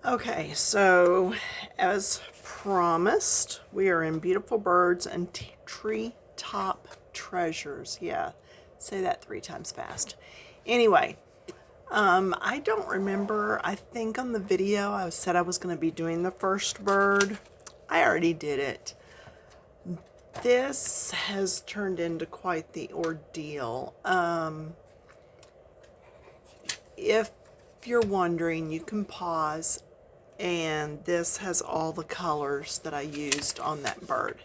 Okay, so as promised, we are in beautiful Birds and Treetop Treasures. Yeah, say that 3 times fast. Anyway, I don't remember. I think on the video I said I was going to be doing the first bird. I already did it. This has turned into quite the ordeal. If you're wondering, you can pause, and this has all the colors that I used on that bird.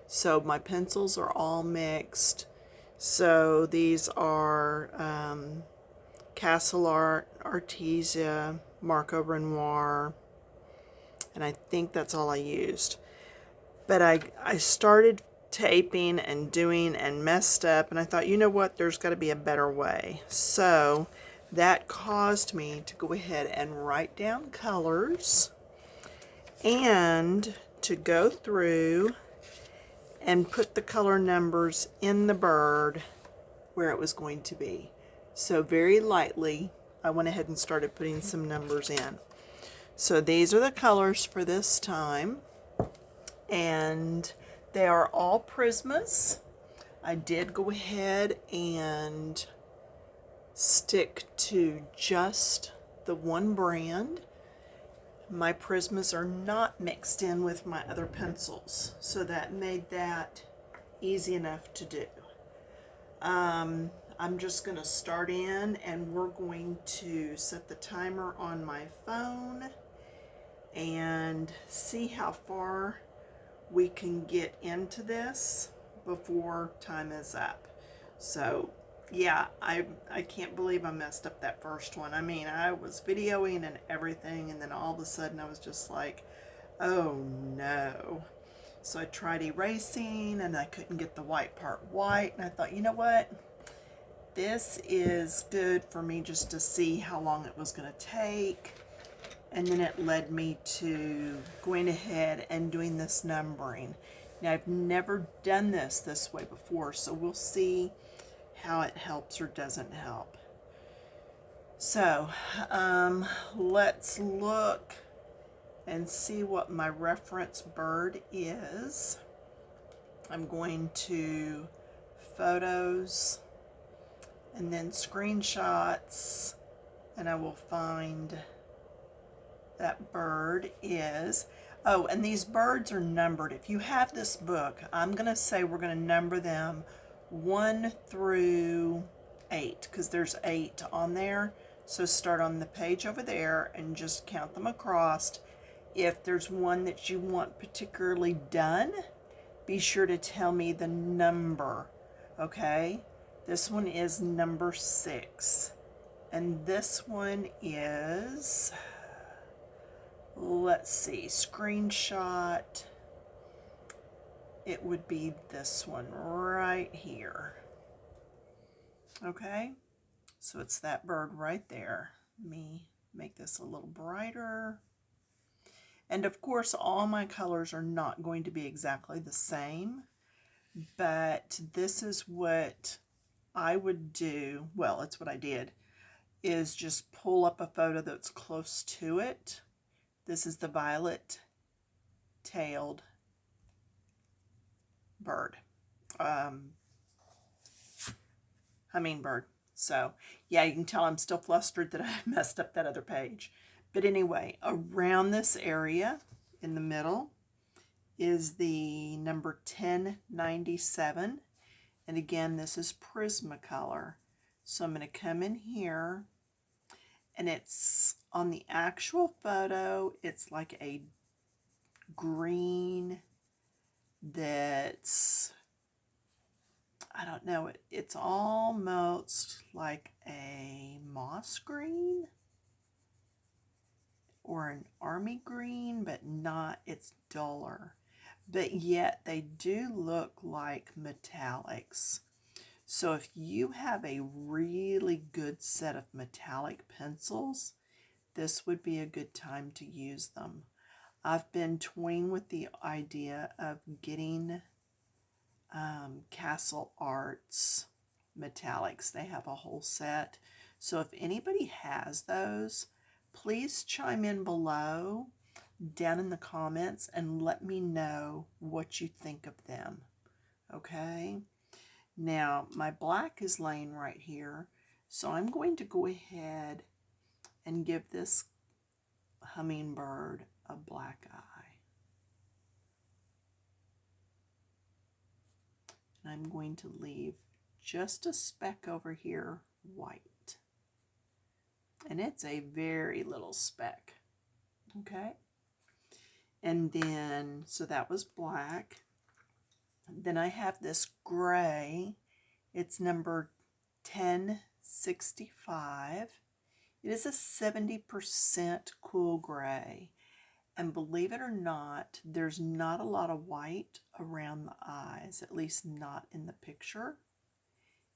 So my pencils are all mixed. So these are Castle Art, Artesia, Marco Renoir, and I think that's all I used. But I started taping and doing and messed up, and I thought, you know what, there's got to be a better way. So that caused me to go ahead and write down colors and to go through and put the color numbers in the bird where it was going to be. So very lightly, I went ahead and started putting some numbers in. So these are the colors for this time, and they are all Prismas. I did go ahead and stick to just the one brand. My Prismas are not mixed in with my other pencils, so that made that easy enough to do. I'm just going to start in, and we're going to set the timer on my phone and see how far we can get into this before time is up. So yeah, I can't believe I messed up that first one. I mean, I was videoing and everything, and then all of a sudden I was just like, oh no. So I tried erasing, and I couldn't get the white part white, and I thought, you know what, this is good for me just to see how long it was going to take. And then it led me to going ahead and doing this numbering. Now, I've never done this way before, so we'll see how it helps or doesn't help. So let's look and see what my reference bird is. I'm going to Photos and then Screenshots, and I will find that bird is. Oh, and these birds are numbered. If you have this book, I'm going to say we're going to number them 1 through 8, because there's 8 on there. So start on the page over there and just count them across. If there's one that you want particularly done, be sure to tell me the number. Okay? This one is number 6. And this one is, let's see, Screenshot. It would be this one right here. Okay, so it's that bird right there. Let me make this a little brighter. And of course, all my colors are not going to be exactly the same, but this is what I would do. Well, it's what I did, is just pull up a photo that's close to it. This is the violet-tailed bird, hummingbird. So yeah, you can tell I'm still flustered that I messed up that other page. But anyway, around this area in the middle is the number 1097. And again, this is Prismacolor. So I'm going to come in here, and it's on the actual photo, it's like a green that's, I don't know, it's almost like a moss green or an army green, but not, it's duller. But yet they do look like metallics. So if you have a really good set of metallic pencils, this would be a good time to use them. I've been toying with the idea of getting Castle Arts metallics. They have a whole set. So if anybody has those, please chime in below down in the comments and let me know what you think of them. Okay, now my black is laying right here, so I'm going to go ahead and give this hummingbird a black eye. And I'm going to leave just a speck over here white. And it's a very little speck. Okay. And then, so that was black. Then I have this gray. It's number 1065. It is a 70% cool gray. And believe it or not, there's not a lot of white around the eyes, at least not in the picture.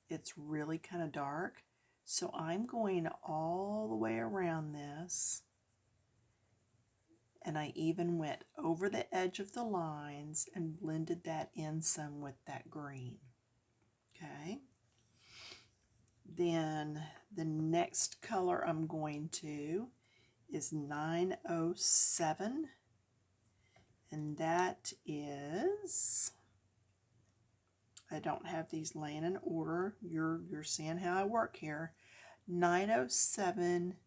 It's really kind of dark. So I'm going all the way around this. And I even went over the edge of the lines and blended that in some with that green. Okay. Then the next color I'm going to is 907, and that is, I don't have these laying in order. You're seeing how I work here. 907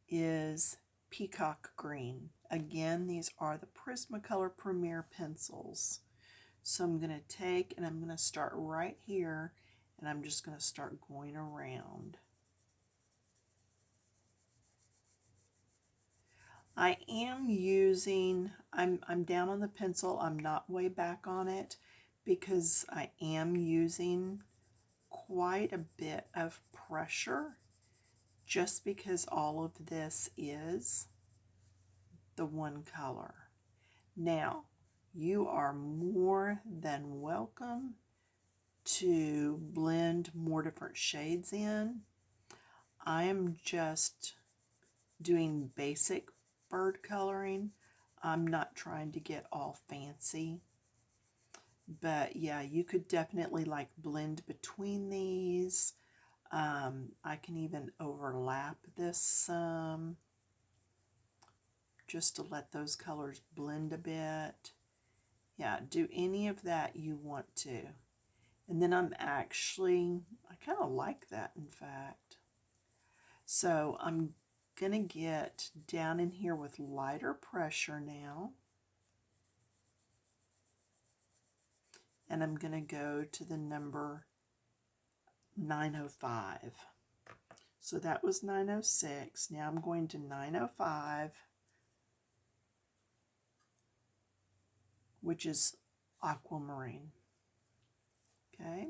is peacock green. Again, these are the Prismacolor Premier pencils. So I'm going to take and I'm going to start right here, and I'm just going to start going around. I am using, I'm down on the pencil, I'm not way back on it because I am using quite a bit of pressure just because all of this is the one color. Now, you are more than welcome to blend more different shades in. I am just doing basic bird coloring. I'm not trying to get all fancy. But yeah, you could definitely like blend between these. I can even overlap this some just to let those colors blend a bit. Yeah, do any of that you want to. And then I kind of like that, in fact. So I'm going to get down in here with lighter pressure now. And I'm going to go to the number 905. So that was 906. Now I'm going to 905, which is aquamarine. Okay,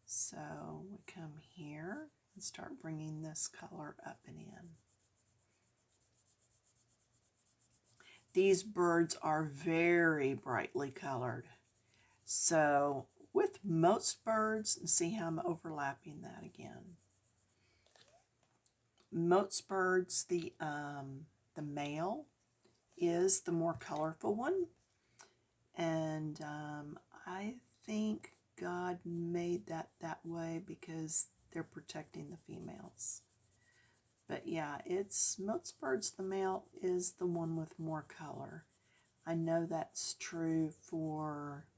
so we come here and start bringing this color up and in. These birds are very brightly colored. So with most birds, see how I'm overlapping that again. Most birds, the male is the more colorful one. And I think God made that way because they're protecting the females. But yeah, it's most birds, the male is the one with more color. I know that's true for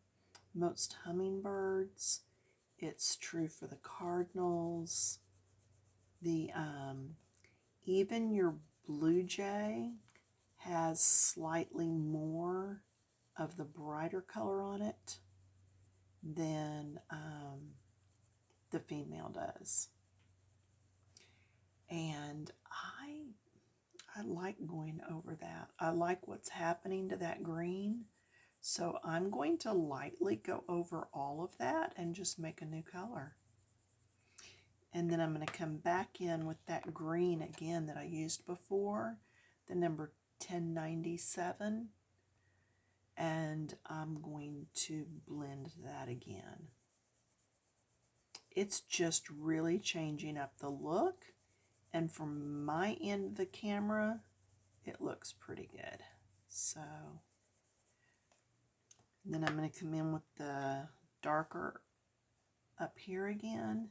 most hummingbirds. It's true for the cardinals. The even your blue jay has slightly more of the brighter color on it than the female does. And I like going over that. I like what's happening to that green. So I'm going to lightly go over all of that and just make a new color. And then I'm going to come back in with that green again that I used before, the number 1097. And I'm going to blend that again. It's just really changing up the look. And from my end of the camera, it looks pretty good. So then I'm going to come in with the darker up here again.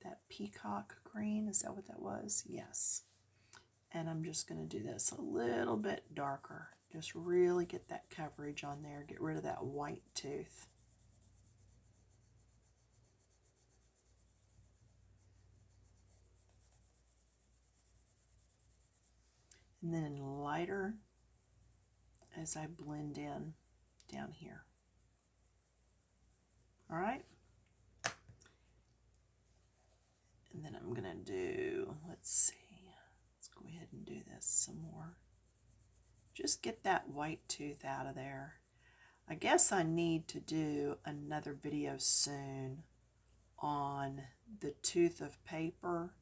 That peacock green, is that what that was? Yes. And I'm just going to do this a little bit darker. Just really get that coverage on there. Get rid of that white tooth. And then lighter as I blend in down here. All right. And then I'm going to do, let's see, let's go ahead and do this some more. Just get that white tooth out of there. I guess I need to do another video soon on the tooth of paper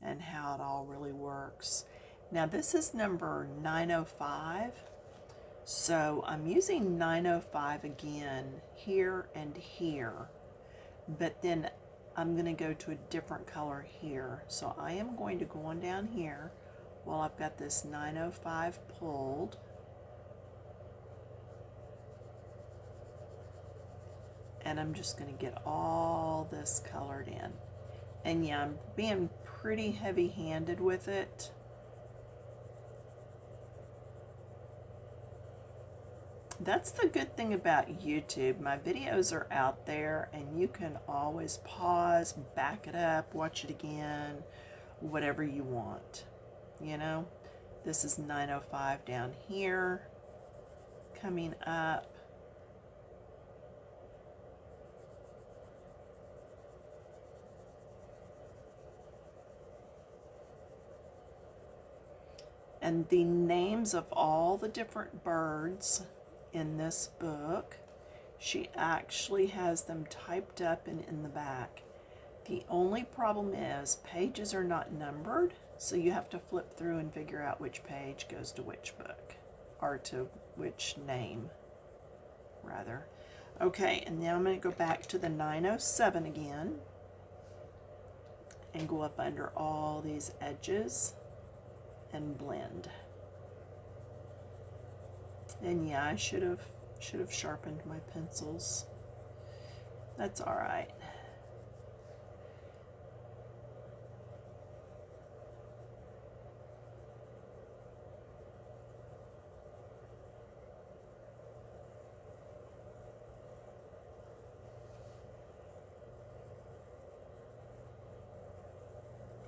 and how it all really works. Now this is number 905, so I'm using 905 again here and here, but then I'm going to go to a different color here. So I am going to go on down here while I've got this 905 pulled. And I'm just going to get all this colored in. And yeah, I'm being pretty heavy-handed with it. That's the good thing about YouTube. My videos are out there and you can always pause, back it up, watch it again, whatever you want. You know, this is 905 down here, coming up. And the names of all the different birds in this book, she actually has them typed up and in the back. The only problem is pages are not numbered, so you have to flip through and figure out which page goes to which book, or to which name, rather. Okay, and now I'm going to go back to the 907 again and go up under all these edges and blend. And yeah, I should have sharpened my pencils. That's all right.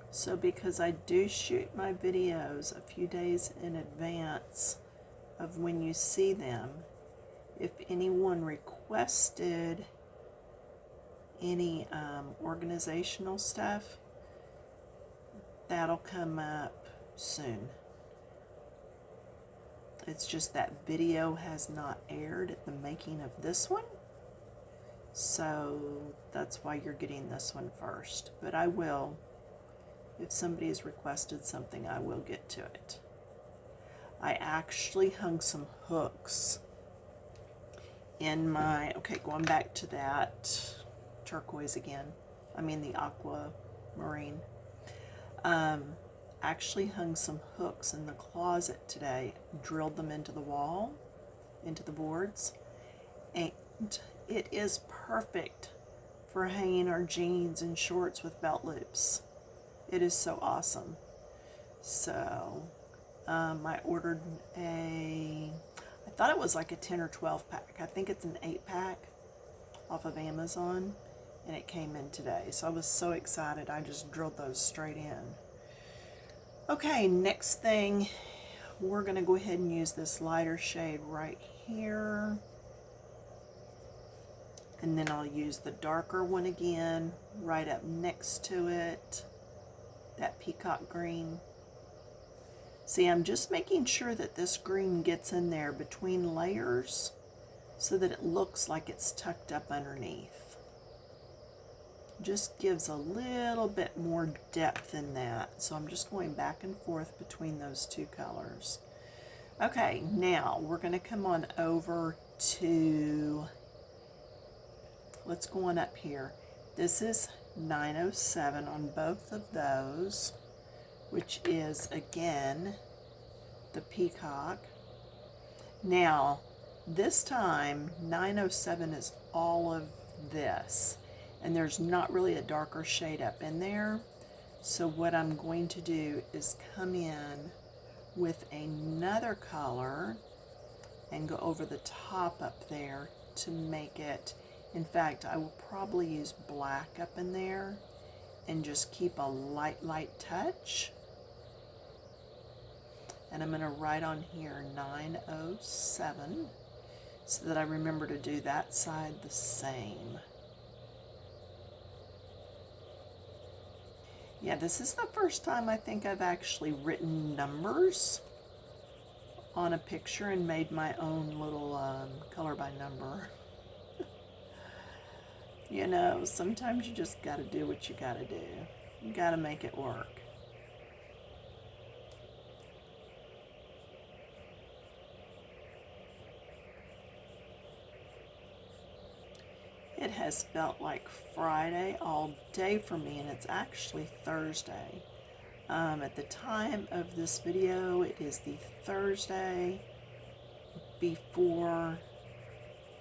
So because I do shoot my videos a few days in advance of when you see them, if anyone requested any organizational stuff, that'll come up soon. It's just that video has not aired at the making of this one, so that's why you're getting this one first. But I will, if somebody has requested something, I will get to it. I actually hung some hooks in my, okay, going back to that turquoise again, I mean the aquamarine. Actually hung some hooks in the closet today, drilled them into the wall, into the boards, and it is perfect for hanging our jeans and shorts with belt loops. It is so awesome. So I ordered I thought it was like a 10 or 12 pack. I think it's an 8 pack off of Amazon, and it came in today. So I was so excited, I just drilled those straight in. Okay, next thing, we're gonna go ahead and use this lighter shade right here. And then I'll use the darker one again, right up next to it, that peacock green. See, I'm just making sure that this green gets in there between layers so that it looks like it's tucked up underneath. Just gives a little bit more depth in that. So I'm just going back and forth between those two colors. Okay, now we're going to come on over to, let's go on up here. This is 907 on both of those, which is again the peacock. Now this time 907 is all of this, and there's not really a darker shade up in there, So what I'm going to do is come in with another color and go over the top up there to make it, in fact, I will probably use black up in there and just keep a light touch. And I'm going to write on here 907 so that I remember to do that side the same. Yeah, this is the first time I think I've actually written numbers on a picture and made my own little color by number. You know, sometimes you just got to do what you got to do. You got to make it work. It has felt like Friday all day for me, and it's actually Thursday. At the time of this video, it is the Thursday before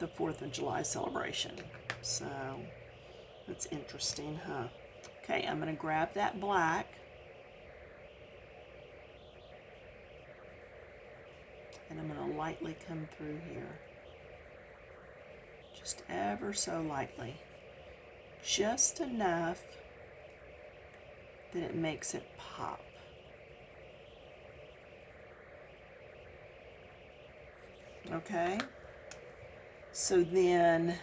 the 4th of July celebration. So, that's interesting, huh? Okay, I'm going to grab that black. And I'm going to lightly come through here. Just ever so lightly. Just enough that it makes it pop. Okay? So then,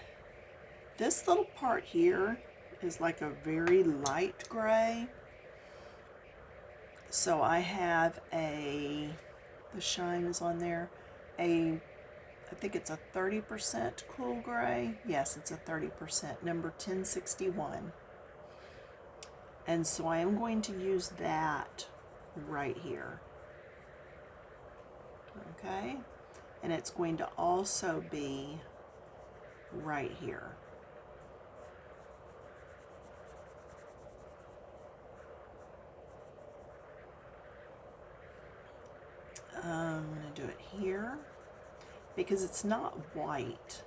this little part here is like a very light gray. So I have the shine is on there, I think it's a 30% cool gray. Yes, it's a 30%, number 1061. And so I am going to use that right here. Okay? And it's going to also be right here. I'm going to do it here because it's not white.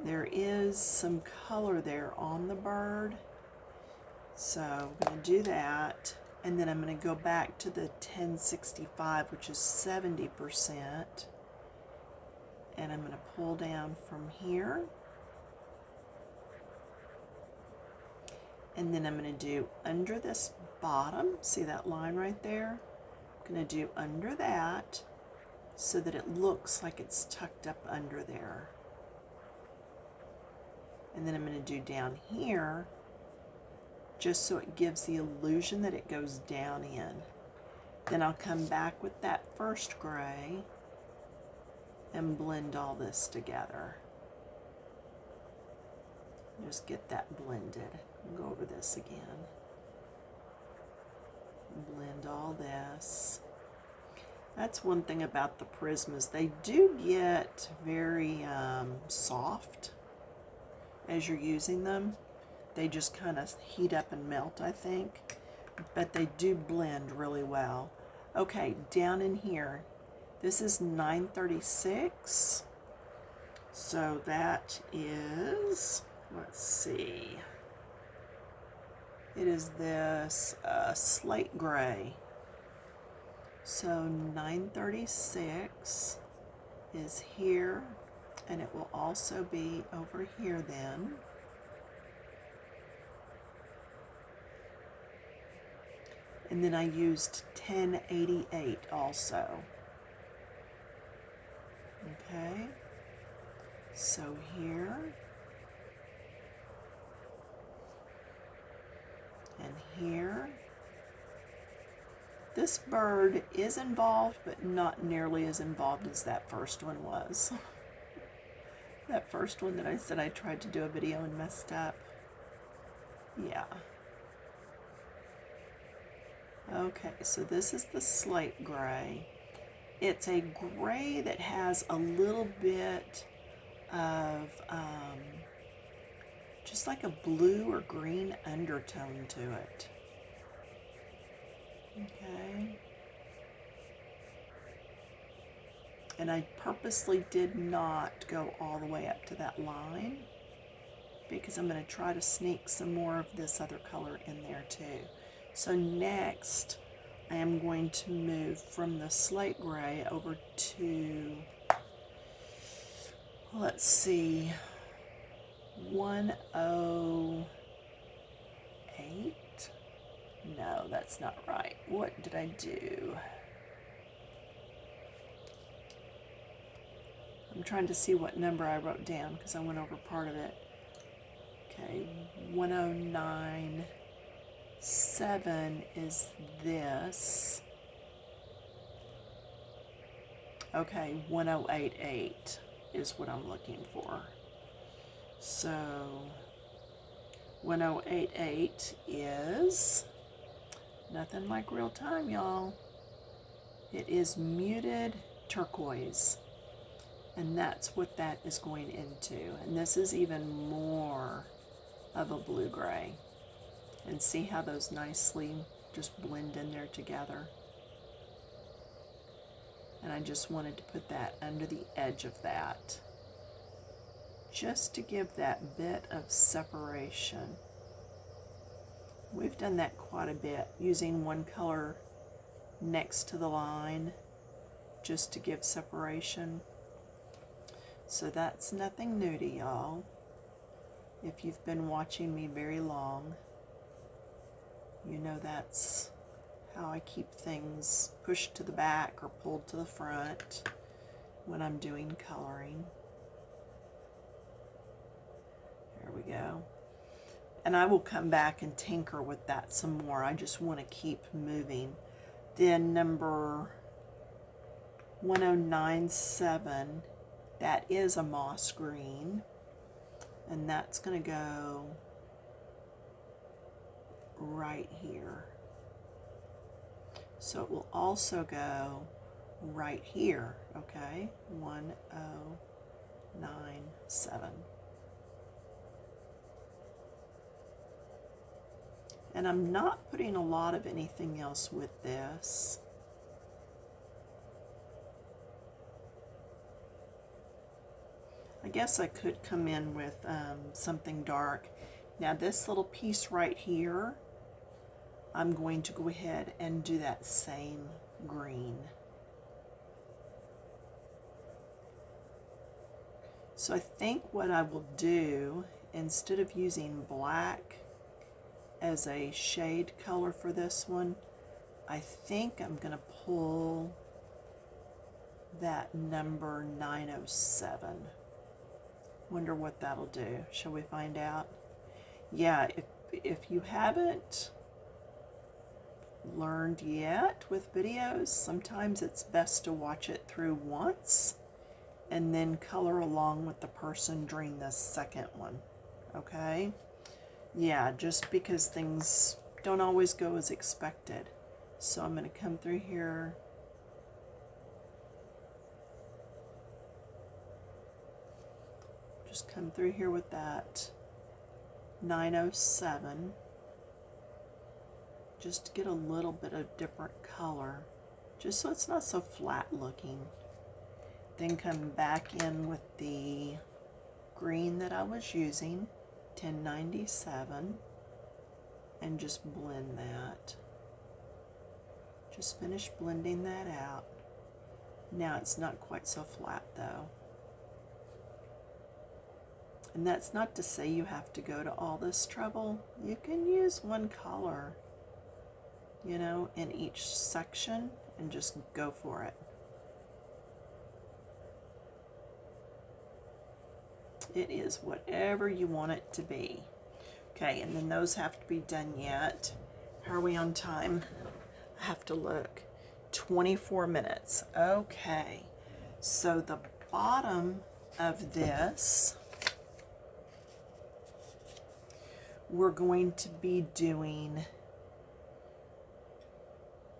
There is some color there on the bird. So I'm going to do that, and then I'm going to go back to the 1065, which is 70%, and I'm going to pull down from here, and then I'm going to do under this bottom, see that line right there? I'm going to do under that so that it looks like it's tucked up under there. And then I'm going to do down here just so it gives the illusion that it goes down in. Then I'll come back with that first gray and blend all this together. Just get that blended. Go over this again. Blend all this. That's one thing about the Prismas. They do get very soft as you're using them. They just kind of heat up and melt, I think. But they do blend really well. Okay, down in here, this is 936. So that is, let's see. It is this slate gray. So 936 is here, and it will also be over here then. And then I used 1088 also. Okay, so here and here. This bird is involved, but not nearly as involved as that first one was. That first one that I said I tried to do a video and messed up. Yeah. Okay, so this is the slate gray. It's a gray that has a little bit of just like a blue or green undertone to it. Okay. And I purposely did not go all the way up to that line because I'm going to try to sneak some more of this other color in there too. So next, I am going to move from the slate gray over to, let's see, 108. No, that's not right. What did I do? I'm trying to see what number I wrote down because I went over part of it. Okay, 1097 is this. Okay, 1088 is what I'm looking for. So 1088 is nothing like real time, y'all. It is muted turquoise. And that's what that is going into. And this is even more of a blue-gray. And see how those nicely just blend in there together. And I just wanted to put that under the edge of that, just to give that bit of separation. We've done that quite a bit, using one color next to the line just to give separation. So that's nothing new to y'all. If you've been watching me very long, you know that's how I keep things pushed to the back or pulled to the front when I'm doing coloring. There we go. And I will come back and tinker with that some more. I just want to keep moving. Then number 1097, that is a moss green. And that's going to go right here. So it will also go right here, okay? 1097. And I'm not putting a lot of anything else with this. I guess I could come in with something dark. Now this little piece right here, I'm going to go ahead and do that same green. So I think what I will do, instead of using black as a shade color for this one, I think I'm going to pull that number 907. Wonder what that'll do. Shall we find out? Yeah, if you haven't learned yet with videos, sometimes it's best to watch it through once and then color along with the person during the second one, okay? Yeah, just because things don't always go as expected. So I'm going to come through here. Just come through here with that 907. Just to get a little bit of different color, just so it's not so flat looking. Then come back in with the green that I was using, 1097, and just blend that. Just finish blending that out. Now it's not quite so flat though. And that's not to say you have to go to all this trouble. You can use one color, you know, in each section and just go for it. It is whatever you want it to be. Okay, and then those have to be done yet. How are we on time? I have to look. 24 minutes. Okay, so the bottom of this, we're going to be doing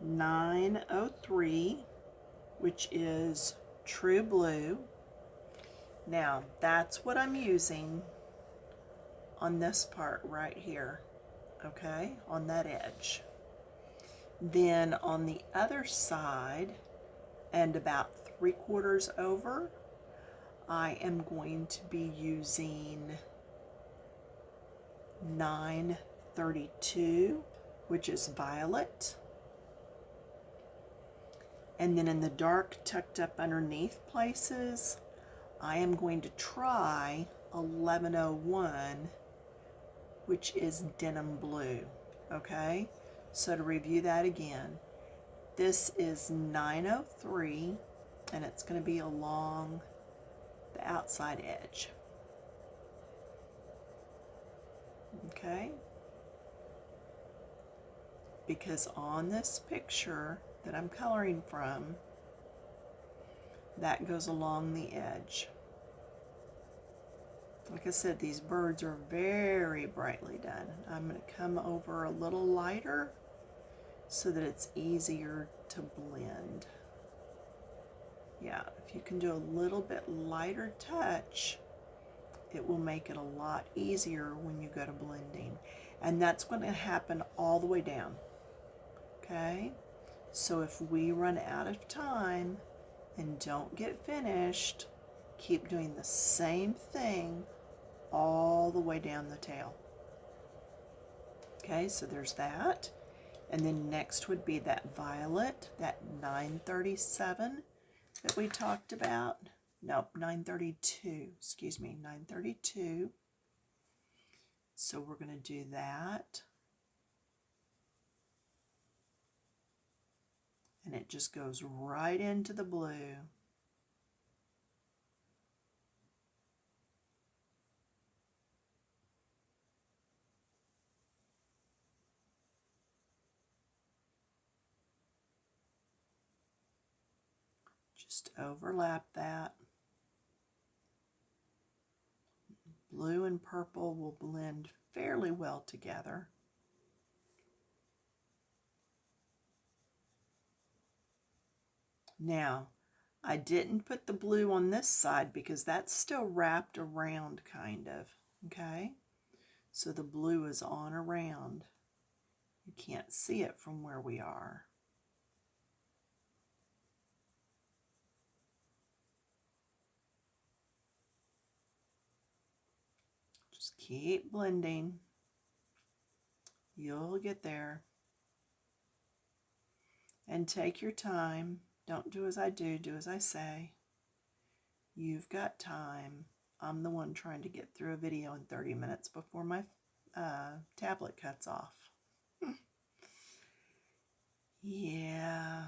903, which is true blue. Now that's what I'm using on this part right here, okay, on that edge. Then on the other side, and about 3/4 over, I am going to be using 932, which is violet. And then in the dark, tucked up underneath places, I am going to try 1101, which is denim blue. Okay, so to review that again, this is 903, and it's going to be along the outside edge. Okay, because on this picture that I'm coloring from, that goes along the edge. Like I said, these birds are very brightly done. I'm going to come over a little lighter so that it's easier to blend. Yeah, if you can do a little bit lighter touch, it will make it a lot easier when you go to blending. And that's going to happen all the way down. Okay, so if we run out of time and don't get finished, keep doing the same thing all the way down the tail. Okay, so there's that. And then next would be that violet, that 937 that we talked about. Nope, 932, excuse me, 932. So we're going to do that. And it just goes right into the blue. Just overlap that. Blue and purple will blend fairly well together. Now, I didn't put the blue on this side because that's still wrapped around kind of, okay? So the blue is on around. You can't see it from where we are. Just keep blending. You'll get there. And take your time. Don't do as I do, do as I say. You've got time. I'm the one trying to get through a video in 30 minutes before my tablet cuts off. Yeah.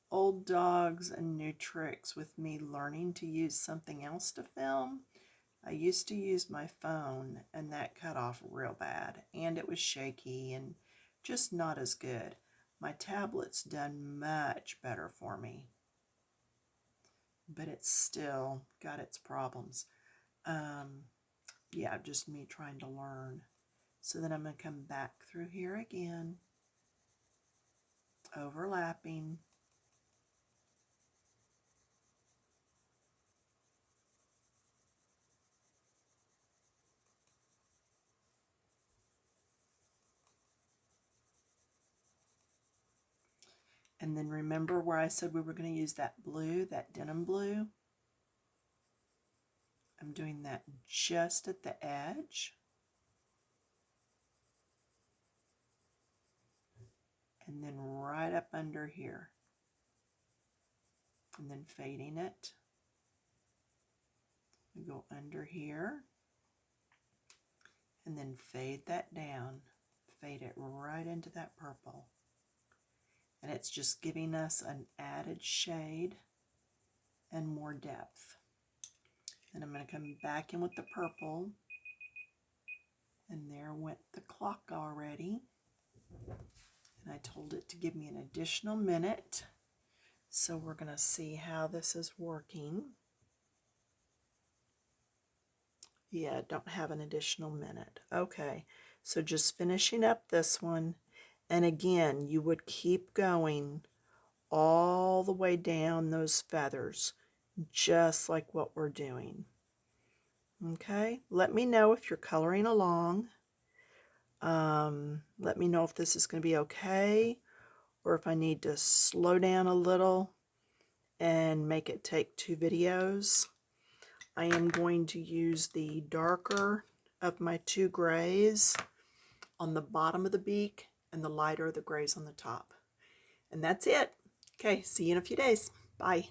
Old dogs and new tricks with me learning to use something else to film. I used to use my phone, and that cut off real bad, and it was shaky and just not as good. My tablet's done much better for me, but it's still got its problems. Yeah, just me trying to learn. So then I'm going to come back through here again, overlapping. And then remember where I said we were going to use that blue, that denim blue? I'm doing that just at the edge. And then right up under here. And then fading it. We go under here. And then fade that down. Fade it right into that purple. And it's just giving us an added shade and more depth. And I'm going to come back in with the purple. And there went the clock already. And I told it to give me an additional minute. So we're going to see how this is working. Yeah, don't have an additional minute. Okay, so just finishing up this one. And again, you would keep going all the way down those feathers, just like what we're doing. Okay, let me know if you're coloring along. Let me know if this is going to be okay, or if I need to slow down a little and make it take 2 videos. I am going to use the darker of my 2 grays on the bottom of the beak and the lighter of the grays on the top. And that's it. Okay, see you in a few days. Bye.